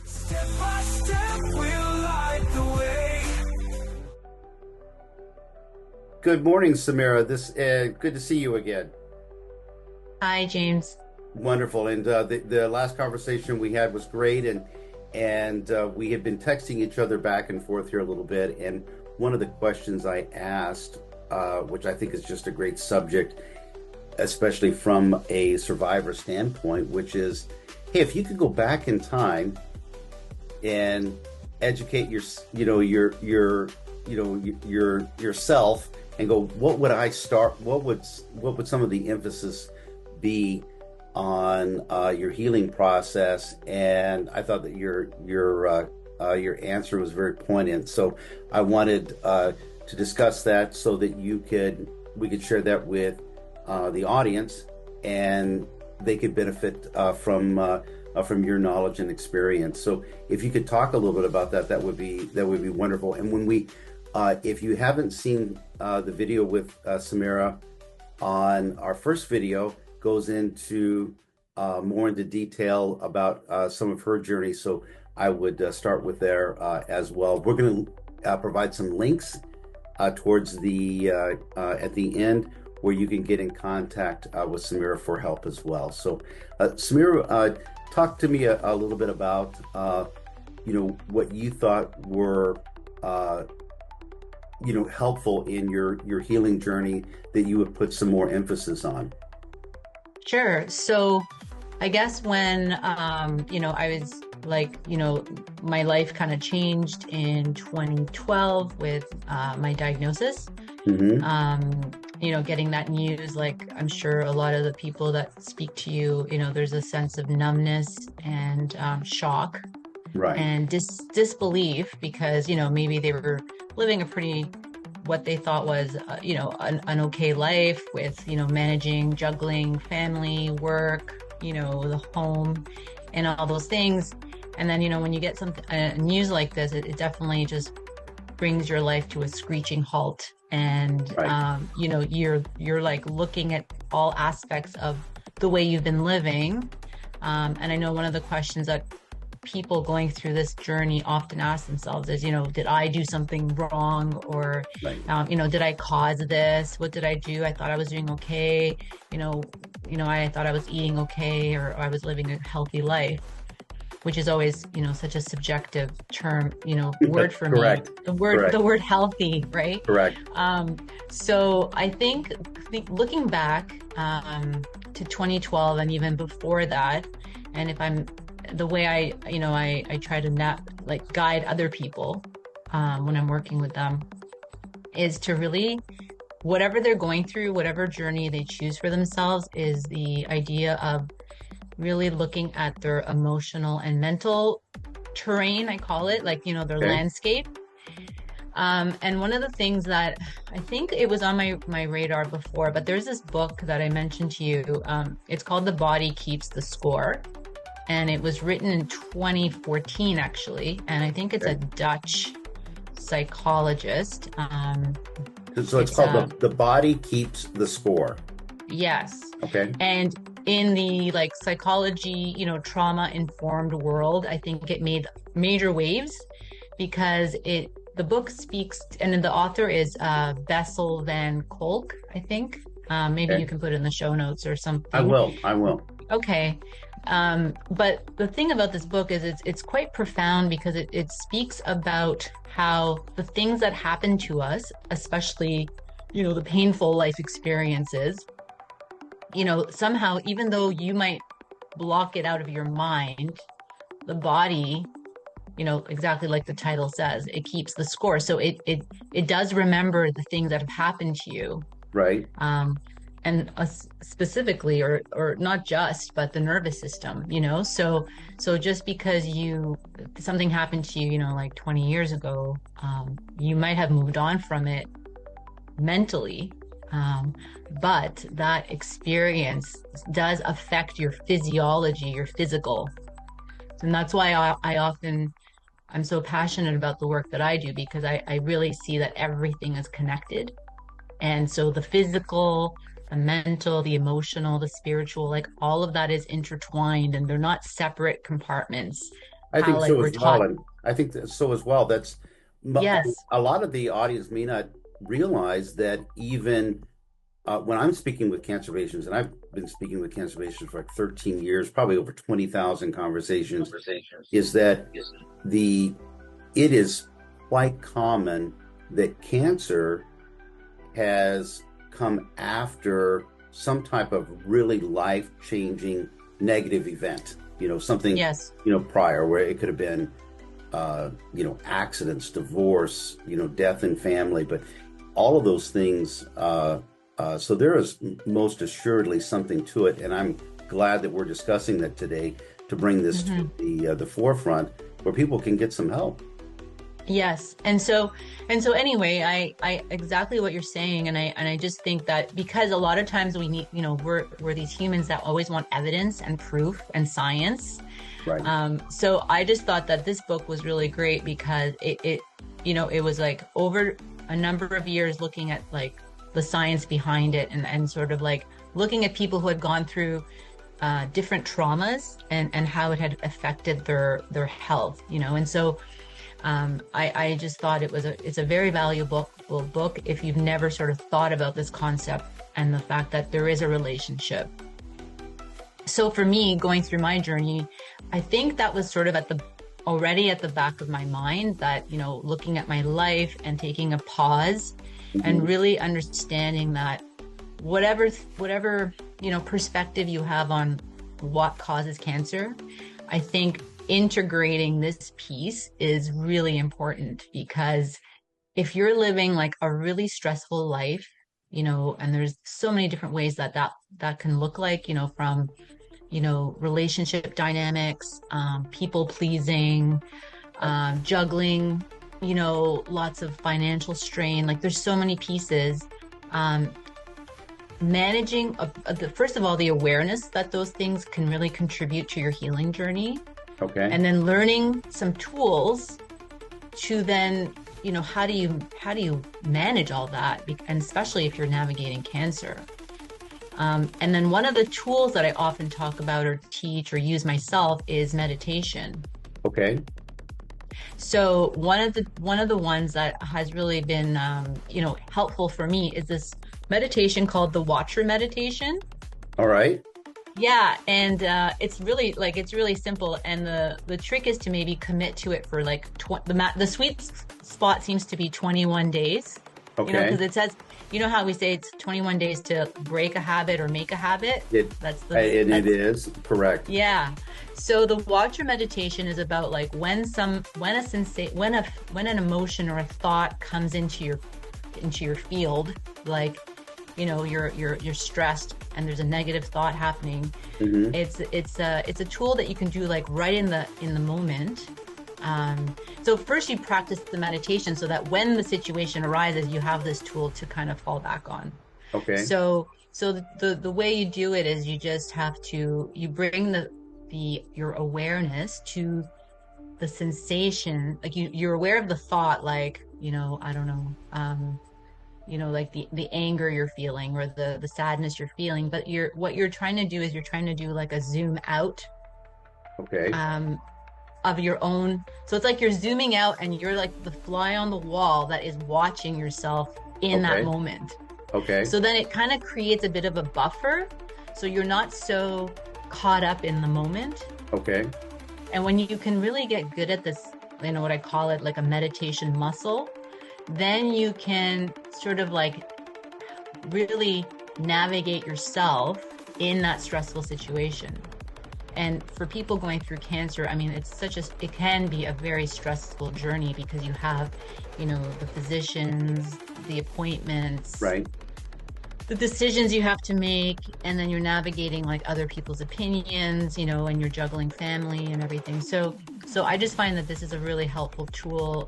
Step by step, we'll light the way. Good morning, Samira. Good to see you again. Hi, James. Wonderful. And the last conversation we had was great, and we had been texting each other back and forth here a little bit. And one of the questions I asked, which I think is just a great subject, especially from a survivor standpoint, which is, hey, if you could go back in time and educate yourself and go, what would I start? What would some of the emphasis be on your healing process? And I thought that your answer was very poignant. So I wanted to discuss that so that we could share that with the audience, and they could benefit from your knowledge and experience. So if you could talk a little bit about that, that would be wonderful. And if you haven't seen the video with Samira, on our first video goes into more into detail about some of her journey. So I would start with there as well. We're going to provide some links towards the at the end, where you can get in contact with Samira for help as well. So Samira, talk to me a little bit about what you thought were helpful in your healing journey that you would put some more emphasis on. Sure. So I guess when, I was my life kind of changed in 2012 with my diagnosis. Mm-hmm. Getting that news, like I'm sure a lot of the people that speak to you, there's a sense of numbness and shock. Right. And disbelief, because, maybe they were living what they thought was, an okay life with, managing, juggling family, work, the home and all those things. And then, when you get news like this, it definitely just brings your life to a screeching halt. And, right. You're like looking at all aspects of the way you've been living. And I know one of the questions that people going through this journey often ask themselves is, did I do something wrong? Or, right. did I cause this? What did I do? I thought I was doing okay. I thought I was eating okay, or I was living a healthy life, which is always, such a subjective term, word for Correct. me. The word healthy, right? Correct. So I think looking back to 2012 and even before that, and the way I try to guide other people when I'm working with them, is to really, whatever they're going through, whatever journey they choose for themselves, is the idea of really looking at their emotional and mental terrain, I call it, their Okay. landscape. And one of the things that I think it was on my radar before, but there's this book that I mentioned to you. It's called The Body Keeps the Score. And it was written in 2014, actually. And I think it's Okay. a Dutch psychologist. So it's called The Body Keeps the Score. Yes. Okay. And in the psychology, trauma-informed world, I think it made major waves because the book speaks, and the author is Bessel van Kolk, I think. Maybe Okay. you can put it in the show notes or something. I will. Okay. But the thing about this book is it's quite profound because it speaks about how the things that happen to us, especially, the painful life experiences, somehow, even though you might block it out of your mind, the body, exactly like the title says, it keeps the score. So it does remember the things that have happened to you. Right. And specifically, or not just, but the nervous system, so just because something happened to you, like 20 years ago, you might have moved on from it mentally, but that experience does affect your physiology, your physical. And that's why I'm so passionate about the work that I do, because I really see that everything is connected. And so the physical, the mental, the emotional, the spiritual, like all of that is intertwined and they're not separate compartments. I How think like so we're as well, taught. and I think that so as well. That's Yes. a lot of the audience may not realize that even when I'm speaking with cancer patients, and I've been speaking with cancer patients for like 13 years, probably over 20,000 conversations, is that the it is quite common that cancer has come after some type of really life-changing negative event. Something, Yes. prior where it could have been, accidents, divorce, death in family, but all of those things. So there is most assuredly something to it, and I'm glad that we're discussing that today to bring this to Hmm. the forefront where people can get some help. Yes. And so anyway, I exactly what you're saying. And I just think that because a lot of times we need, we're these humans that always want evidence and proof and science. Right. So I just thought that this book was really great because it was like over a number of years looking at like the science behind it and sort of like looking at people who had gone through different traumas and how it had affected their health, and so I just thought it's a very valuable book if you've never sort of thought about this concept and the fact that there is a relationship. So for me, going through my journey, I think that was sort of already at the back of my mind that, looking at my life and taking a pause and Mhm. really understanding that whatever, perspective you have on what causes cancer, I think integrating this piece is really important because if you're living like a really stressful life, and there's so many different ways that can look like, from, relationship dynamics, people pleasing, Right. juggling, lots of financial strain. Like there's so many pieces. Um, Managing, first of all, the awareness that those things can really contribute to your healing journey, Okay. and then learning some tools to then, how do you manage all that, and especially if you're navigating cancer. And then one of the tools that I often talk about or teach or use myself is meditation. Okay. So one of the ones that has really been helpful for me is this meditation called the Watcher meditation. All right. Yeah, and it's really simple, and the trick is to maybe commit to it for like the sweet spot seems to be 21 days. Okay. Because it says, how we say it's 21 days to break a habit or make a habit. It That's and it that's is correct. Yeah. So the Watcher meditation is about like when an emotion or a thought comes into your field, like you're stressed and there's a negative thought happening. Hmm. It's a tool that you can do like right in the moment. So first you practice the meditation so that when the situation arises, you have this tool to kind of fall back on. Okay. So the way you do it is you just have to you bring your awareness to the sensation, like you're aware of the thought, like, I don't know, like the anger you're feeling or the sadness you're feeling, but what you're trying to do is you're trying to do like a zoom out Okay. um of your own. So it's like you're zooming out and you're like the fly on the wall that is watching yourself in that Okay. moment. Okay. So then it kind of creates a bit of a buffer. So you're not so caught up in the moment. Okay. And when you can really get good at this, what I call it, like a meditation muscle, then you can sort of like really navigate yourself in that stressful situation. And for people going through cancer, I mean, it can be a very stressful journey because you have, the physicians, the appointments, Right. the decisions you have to make, and then you're navigating like other people's opinions, and you're juggling family and everything. So I just find that this is a really helpful tool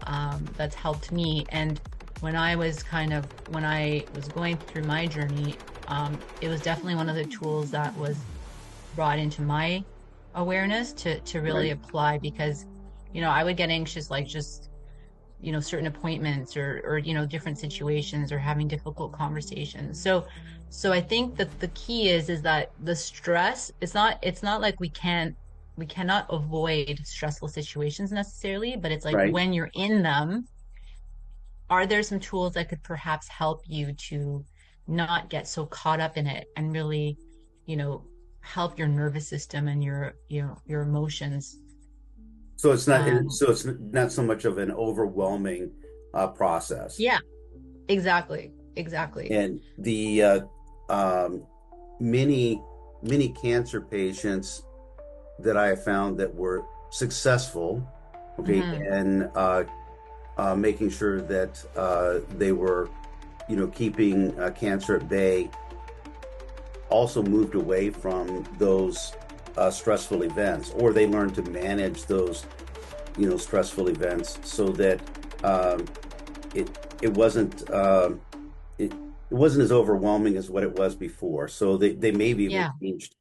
that's helped me. And when I was going through my journey, it was definitely one of the tools that was brought into my awareness to really Right. apply because, I would get anxious, like just certain appointments or different situations or having difficult conversations. So I think that the key is that the stress, it's not like we cannot avoid stressful situations necessarily, but it's like Right. when you're in them, are there some tools that could perhaps help you to not get so caught up in it and really, you know, help your nervous system and your emotions. So it's not Um, so it's not so much of an overwhelming process. yeah, exactly, exactly. And the um, many many cancer patients that I have found that were successful, okay, Hmm. and making sure that they were, keeping cancer at bay, also moved away from those stressful events, or they learned to manage those, stressful events so that um, it it wasn't it, it wasn't as overwhelming as what it was before. So they maybe even Yeah. changed,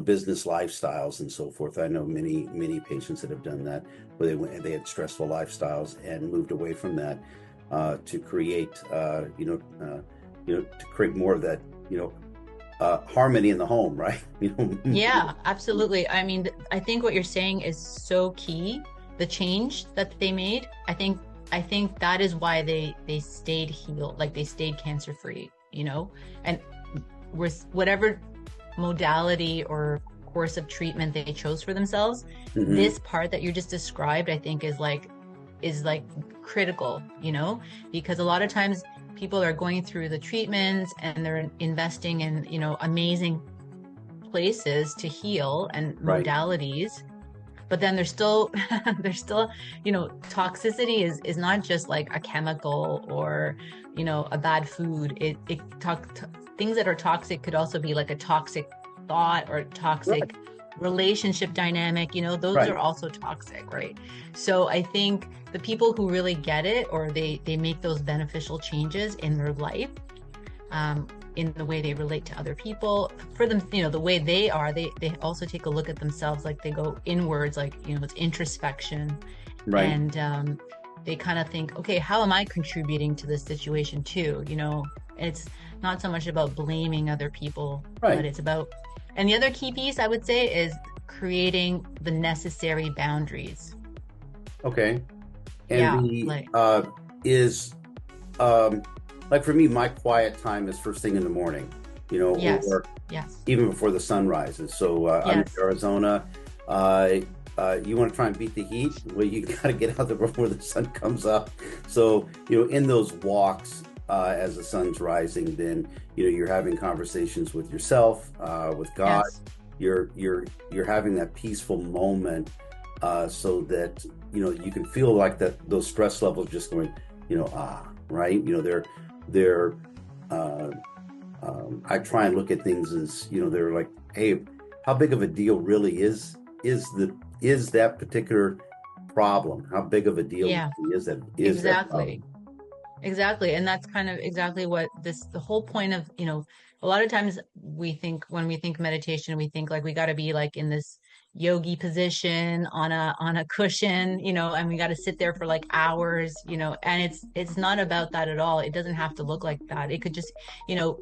business lifestyles and so forth. I know many patients that have done that, where they had stressful lifestyles and moved away from that to create, to create more of that, harmony in the home, right? Yeah, absolutely. I mean, I think what you're saying is so key. The change that they made, I think that is why they stayed healed, like they stayed cancer free, and with whatever modality or course of treatment they chose for themselves, Hmm. this part that you just described, I think is like critical, because a lot of times people are going through the treatments and they're investing in, amazing places to heal and Right. modalities, but then there's still there's still, toxicity is not just like a chemical or, a bad food. Things that are toxic could also be like a toxic thought or Right. toxic relationship dynamic, those Right. are also toxic, right? So I think the people who really get it, or they make those beneficial changes in their life, um, in the way they relate to other people, for them, the way they are, they also take a look at themselves, like they go inwards, like, it's introspection. Right. And they kind of think, okay, how am I contributing to this situation too? It's not so much about blaming other people, but Right. it's about, and the other key piece I would say is creating the necessary boundaries. Okay. And Yeah, the like, is um like for me, my quiet time is first thing in the morning, yes, or yes, even before the sun rises. So I'm in yes, Arizona. Uh, you want to try and beat the heat? Well, you got to get out there before the sun comes up. So, in those walks, as the sun's rising, then, you're having conversations with yourself, with God. yes. You're having that peaceful moment, so that, you can feel like that those stress levels just going, right? They're, uh, I try and look at things as, they're like, hey, how big of a deal really is that particular problem? How big of a deal Yeah, is that exactly. problem? Exactly. And that's kind of exactly what the whole point of, a lot of times when we think meditation, we think like we got to be like in this yogi position on a cushion, and we got to sit there for like hours, and it's not about that at all. It doesn't have to look like that. It could just,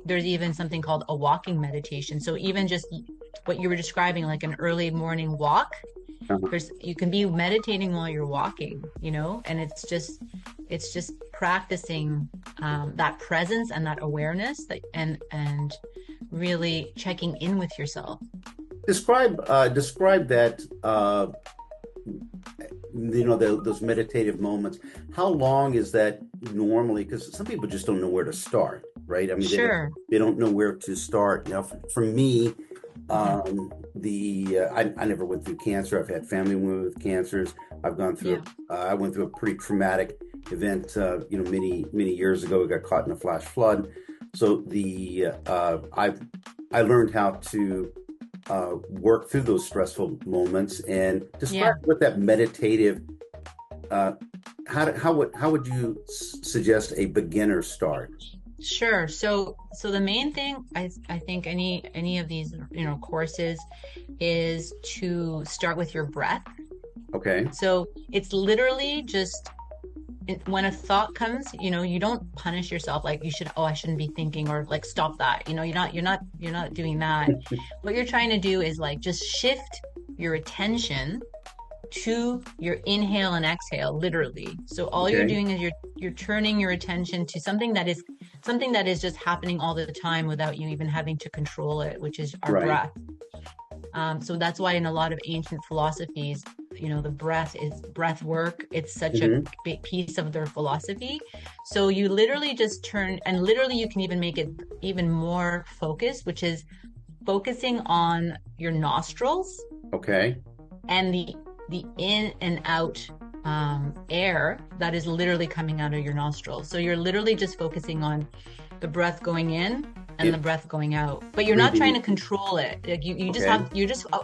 there's even something called a walking meditation. So even just what you were describing, like an early morning walk, Uh-huh. you can be meditating while you're walking, and it's just practicing, that presence and that awareness, and really checking in with yourself. Describe that, those meditative moments. How long is that normally? Because some people just don't know where to start, right? I mean, Sure. they don't know where to start. Now, for me, Hmm. I never went through cancer. I've had family members with cancers. I've gone through Yeah. I went through a pretty traumatic event, many years ago. We got caught in a flash flood. So I learned how to work through those stressful moments, and describe Yeah. what that meditative. Uh, how would you suggest a beginner start? Sure. So the main thing, I think any of these, courses, is to start with your breath. Okay. So it's literally just when a thought comes, you don't punish yourself like you should, oh, I shouldn't be thinking, or like stop that. You're not doing that. What you're trying to do is like just shift your attention to your inhale and exhale, literally. So all you're Okay. doing is you're turning your attention to something that is just happening all the time without you even having to control it, which is our Right. breath. So that's why in a lot of ancient philosophies, the breath work. It's such a Hmm. big piece of their philosophy. So you literally just turn, and literally you can even make it even more focused, which is focusing on your nostrils Okay. and the in and out air that is literally coming out of your nostrils. So you're literally just focusing on the breath going in and the It breath going out, but you're not trying to breathing. control it. Like you just Okay. have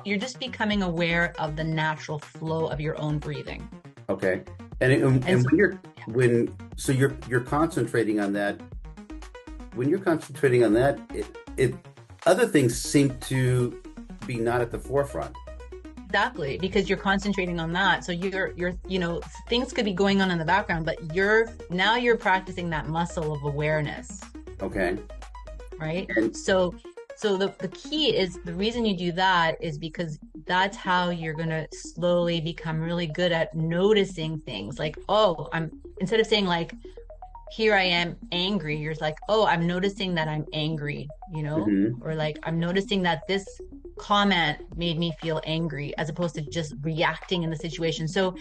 you're just becoming aware of the natural flow of your own breathing. Okay. And And so, when so you're concentrating on that. When you're concentrating on that, it other things seem to be not at the forefront. exactly, because you're concentrating on that. So things could be going on in the background, but you're practicing that muscle of awareness. Okay. Right? And So the key is, the reason you do that is because that's how you're gonna slowly become really good at noticing things. Like, oh, instead of saying like, here I am angry, you're like, oh, I'm noticing that I'm angry, hmm or like, I'm noticing that this comment made me feel angry, as opposed to just reacting in the situation. So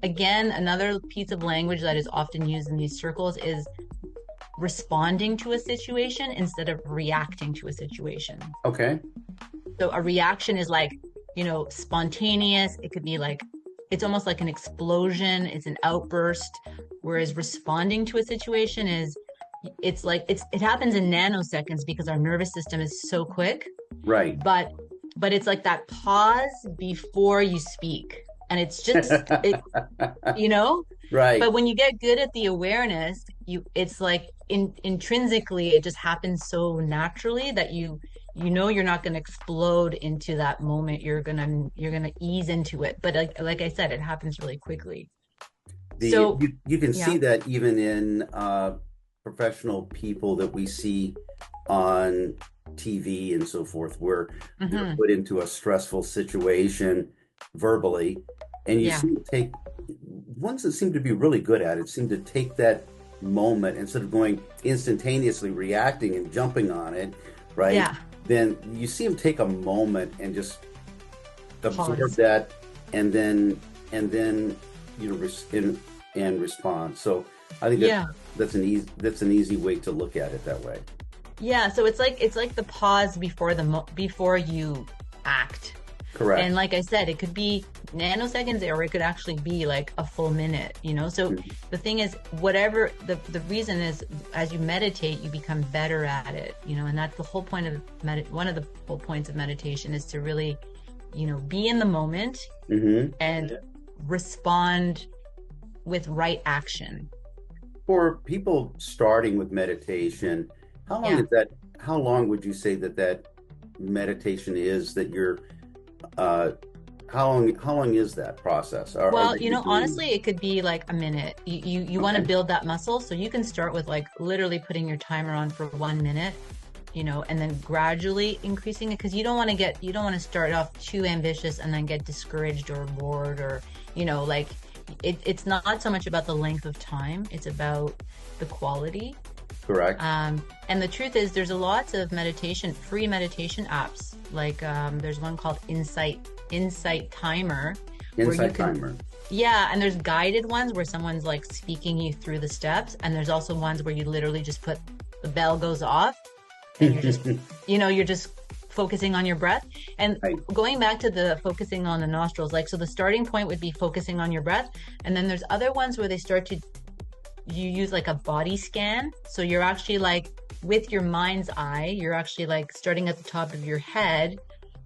again, another piece of language that is often used in these circles is responding to a situation instead of reacting to a situation. Okay. So a reaction is like, spontaneous. It could be like, it's almost like an explosion, it's an outburst. Whereas responding to a situation it's like, it happens in nanoseconds because our nervous system is so quick, Right. but it's like that pause before you speak. And it's just it, you know, Right. but when you get good at the awareness, it's like intrinsically it just happens so naturally that you're not going to explode into that moment. You're going to ease into it. But like I said, it happens really quickly. So, You can yeah. see that even in professional people that we see on TV and so forth, where they're Hmm. put into a stressful situation verbally, and you Yeah. see take ones that seem to be really good at it seem to take that moment instead of going instantaneously reacting and jumping on it, right? Yeah. Then you see them take a moment and just absorb Pause. that, and then you know and respond. So I think Yeah. that's an easy way to look at it that way. Yeah. So it's like the pause before you act. And Correct. like I said, it could be nanoseconds, or it could actually be like a full minute. So Mhm. the thing is, whatever the reason is, as you meditate, you become better at it. And that's the whole point of one of the whole points of meditation is to really, be in the moment Mhm. and respond with right action. For people starting with meditation, how long Yeah. is that? How long would you say that meditation is that you're uh, how long is that process or Well, that you're doing? honestly, it could be like a minute. You want to Okay. build that muscle, so you can start with like literally putting your timer on for 1 minute, and then gradually increasing it, because you don't want to start off too ambitious and then get discouraged or bored, or like it's not so much about the length of time, it's about the quality. Correct. And the truth is, there's a lots of free meditation apps. Like there's one called Insight Timer, where you Insight can, timer. yeah, and there's guided ones where someone's like speaking you through the steps, and there's also ones where you literally just put the bell goes off, and you're just focusing on your breath. And Right. going back to the focusing on the nostrils, like, so the starting point would be focusing on your breath, and then there's other ones where you use like a body scan. So you're actually like, with your mind's eye, you're actually like starting at the top of your head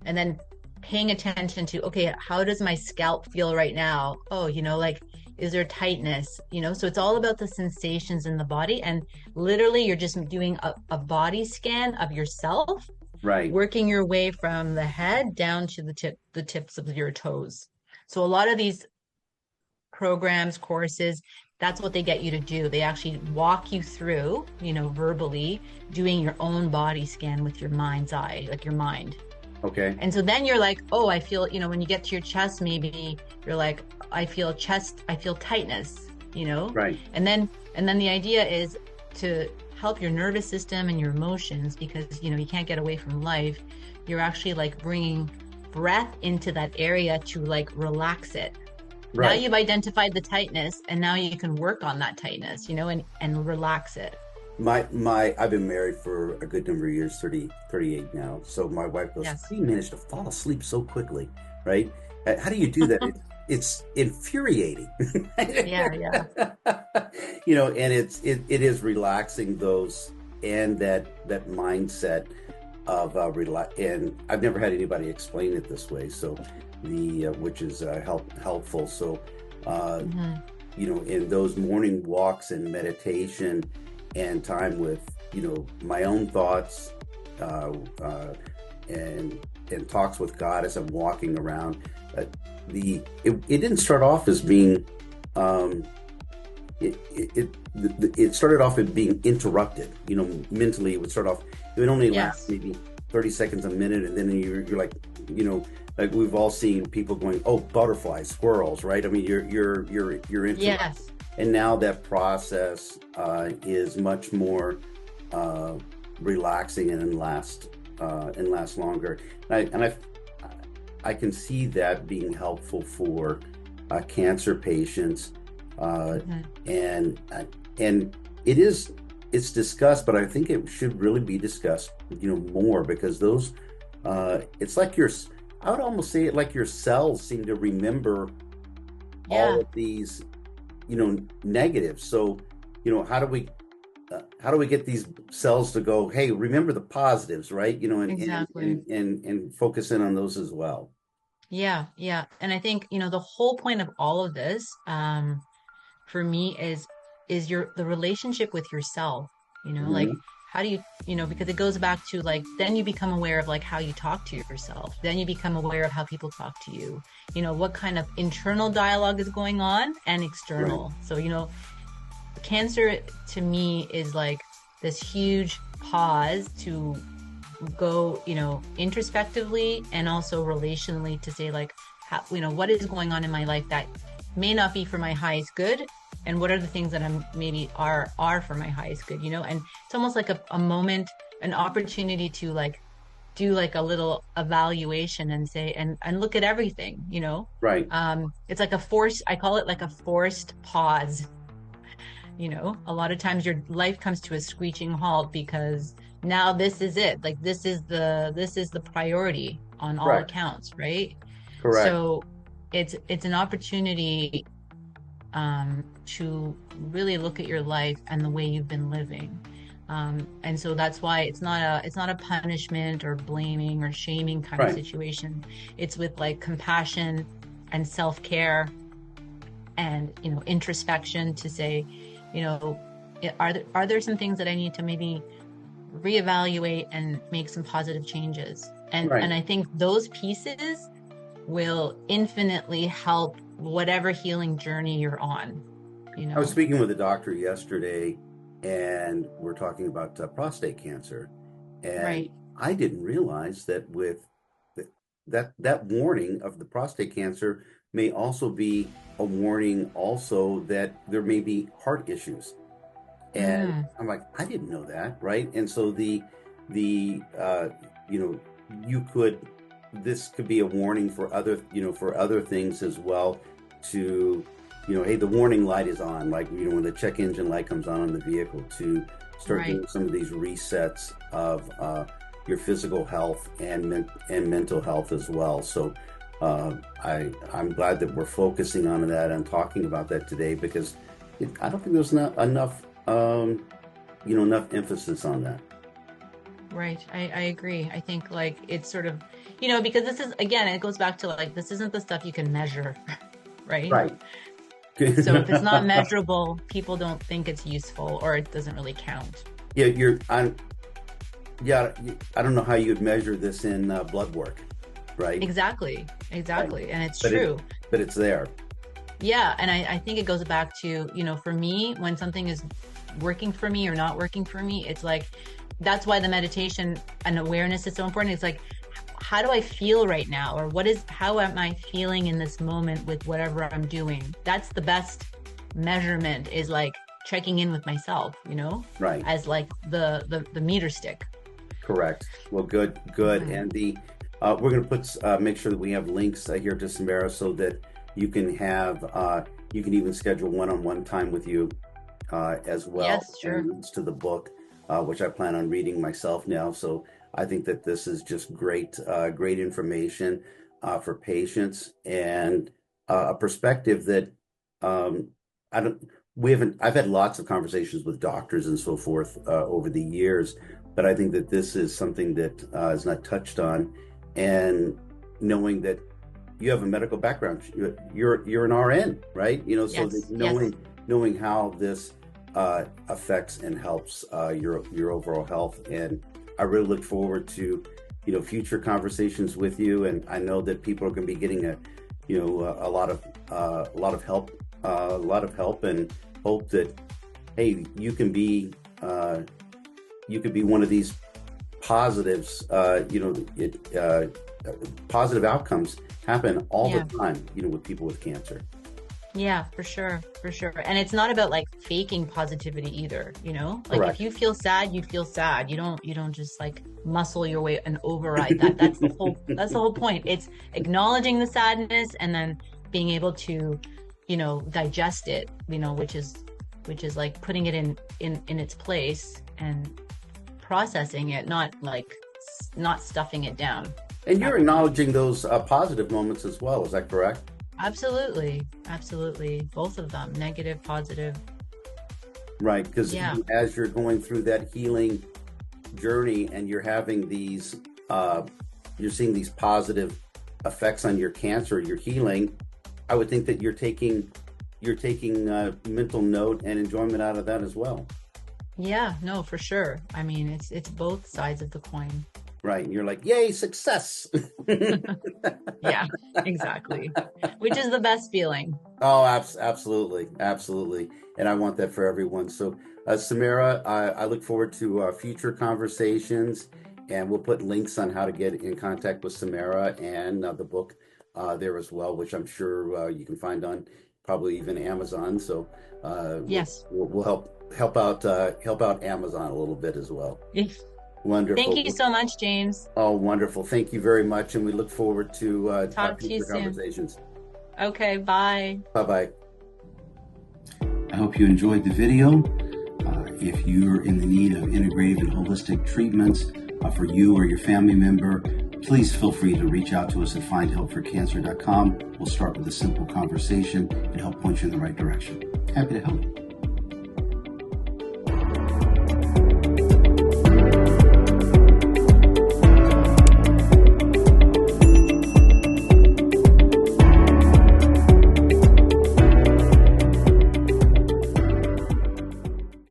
and then paying attention to, okay, how does my scalp feel right now? Oh, like, is there tightness? So it's all about the sensations in the body. And literally, you're just doing a body scan of yourself, Right. working your way from the head down to the tips of your toes. So a lot of these programs, courses, that's what they get you to do. They actually walk you through, verbally doing your own body scan with your mind's eye, like your mind. Okay. And so then you're like, oh, I feel, when you get to your chest, maybe you're like, I feel tightness, Right. And then the idea is to help your nervous system and your emotions, because, you can't get away from life. You're actually like bringing breath into that area to like relax it. Now Right. you've identified the tightness, and now you can work on that tightness, and relax it. I've been married for a good number of years, 38 now. So my wife goes, Yes. "How do you manage to fall asleep so quickly?" Right? How do you do that? It's infuriating. Yeah, yeah. And it is relaxing those, and that mindset of relax. And I've never had anybody explain it this way, so which is helpful. So Hmm. in those morning walks and meditation and time with my own thoughts, uh, uh, and talks with God as I'm walking around. It didn't start off as being it started off as being interrupted. Mentally, it would start off. It would only last Yes. maybe 30 seconds, a minute, and then you're like, like we've all seen people going, "Oh, butterflies, squirrels," right? I mean, you're interrupted. Yes. And now that process is much more relaxing and lasts longer. I can see that being helpful for cancer patients, Hmm. and it's discussed, but I think it should really be discussed, more, because those it's like I would almost say it like your cells seem to remember Yeah. all of these negatives. So how do we get these cells to go, hey, remember the positives, right? Exactly. And focus in on those as well. Yeah, yeah. And I think, the whole point of all of this, for me is the relationship with yourself, like Hmm. how do you, because it goes back to like, then you become aware of like how you talk to yourself. Then you become aware of how people talk to you. What kind of internal dialogue is going on and Right. external. So, cancer to me is like this huge pause to go, introspectively and also relationally, to say like, how, what is going on in my life that may not be for my highest good, and what are the things that I'm maybe are for my highest good, and it's almost like a moment, an opportunity to like do like a little evaluation and say and look at everything, Right. it's like a force, I call it like a forced pause. A lot of times your life comes to a screeching halt because now this is it. Like this is the priority on all Correct. accounts, right? Correct. So it's an opportunity to really look at your life and the way you've been living. And so that's why it's not a punishment or blaming or shaming kind of Right. situation. It's with like compassion and self-care and introspection to say, you know are there some things that I need to maybe reevaluate and make some positive changes, and Right. I think those pieces will infinitely help whatever healing journey you're on, you I was know speaking with a doctor yesterday, and we're talking about prostate cancer, and right. I didn't realize that with that warning of the prostate cancer may also be a warning also that there may be heart issues. And Mm, I'm like, I didn't know that, right? And so the you know you could this could be a warning for other things as well, to hey, the warning light is on, like when the check engine light comes on the vehicle, to start right. doing some of these resets of your physical health and mental health as well. So I'm glad that we're focusing on that and talking about that today, because I don't think there's not enough enough emphasis on that. Right. I agree. I think like it's sort of, because this is, again, it goes back to like, this isn't the stuff you can measure, right? Right. So if it's not measurable, people don't think it's useful or it doesn't really count. Yeah, yeah, I don't know how you'd measure this in blood work, right? Exactly. Right. Exactly. And it's But true. but it's there. Yeah, and I think it goes back to, for me, when something is working for me or not working for me, it's like, that's why the meditation and awareness is so important. It's like, how do I feel right now? Or how am I feeling in this moment with whatever I'm doing? That's the best measurement, is like checking in with myself, Right. as like the meter stick. Correct. Well, good. Mhm. And we're going to make sure that we have links here to Samira so that you can you can even schedule one-on-one time with you as well, Yes, and sure. links to the book, which I plan on reading myself now. So I think that this is just great information for patients, and a perspective that um, I don't. We haven't. I've had lots of conversations with doctors and so forth over the years, but I think that this is something that is not touched on, and knowing that you have a medical background, you're an RN, right? So that Yes, yes. knowing how this affects and helps your overall health. And I really look forward to future conversations with you. And I know that people are going to be getting a lot of help, and hope that, hey, you could be one of these positives. Positive outcomes happen all Yeah. the time, with people with cancer. Yeah, for sure, for sure. And it's not about like faking positivity either, Like if Correct. you feel sad, you feel sad. You don't just like muscle your way and override that. That's the whole point. It's acknowledging the sadness and then being able to, digest it, which is like putting it in its place and processing it, not stuffing it down. And you're That would be acknowledging those positive moments as well. Is that correct? absolutely, absolutely both of them, negative, positive. Right. Because Yeah. as you're going through that healing journey and you're having you're seeing these positive effects on your cancer, your healing, I would think that you're taking mental note and enjoyment out of that as well. Yeah, no, for sure. I mean, it's both sides of the coin. Right. And you're like, yay, success. Yeah, exactly. Which is the best feeling. Oh, absolutely, absolutely, and I want that for everyone. So, Samira, I look forward to future conversations, and we'll put links on how to get in contact with Samira and the book there as well, which I'm sure you can find on probably even Amazon. So, Yes. we'll help out Amazon a little bit as well. Thank Wonderful. you so much, James. Oh, wonderful. Thank you very much, and we look forward to our Talk to you future soon. conversations. Okay, bye. Bye-bye. I hope you enjoyed the video. If you're in the need of integrative and holistic treatments for you or your family member, please feel free to reach out to us at findhelpforcancer.com. We'll start with a simple conversation and help point you in the right direction. Happy to help.